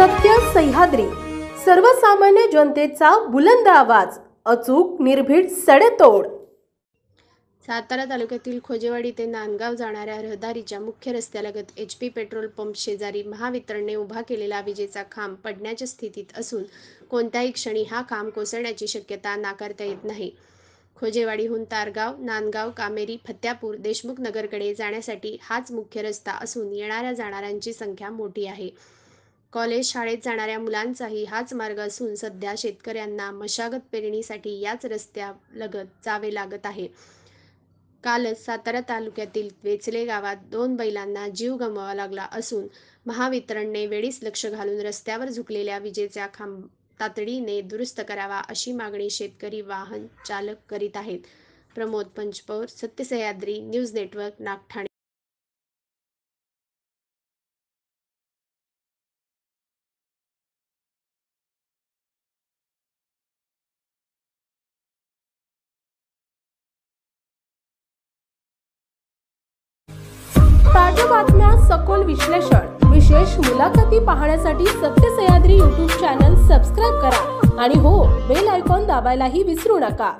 सत्य सह्याद्री, सर्वसामान्य जनतेचा बुलंद आवाज, अचूक निर्भीड सडेतोड। सातारा तालुक्यातील खोजेवाडी ते नांदगाव जाणाऱ्या रहदारीच्या मुख्य रस्त्यालगत HP पेट्रोल पंप शेजारी महावितरणने उभा केलेला विजेचा खांब पडण्याच्या स्थितीत असून कोणत्याही क्षणी हा खांब कोसळण्याची शक्यता नाकारता येत नाही। खोजेवाडीहून तारगाव, नांदगाव, कामेरी, फत्यापूर, देशमुख नगरकडे जाण्यासाठी हाच मुख्य रस्ता असून येणाऱ्या जाणाऱ्यांची संख्या मोठी आहे। कॉलेज, शाळेत जाणाऱ्या मुलांचाही हाच मार्ग असून सध्या शेतकऱ्यांना मशागत पेरणीसाठी याच रस्त्यालगत जावे लागत आहे। कालच सातारा तालुक्यातील वेचले गावात 2 बैलांना जीव गमवावा लागला असून महावितरणने वेळीच लक्ष घालून रस्त्यावर झुकलेल्या विजेचा खांब तातडीने दुरुस्त करावा अशी मागणी शेतकरी वाहन चालक करीत आहेत। प्रमोद पंचपौर, सत्य सह्याद्री न्यूज नेटवर्क, नागठाणे। ताज्या बातम्या, सखोल विश्लेषण, विशेष मुलाखती पाहण्यासाठी सत्य सह्याद्री YouTube चॅनल सबस्क्राइब करा आणि हो, बेल आयकॉन दाबायलाही विसरू नका।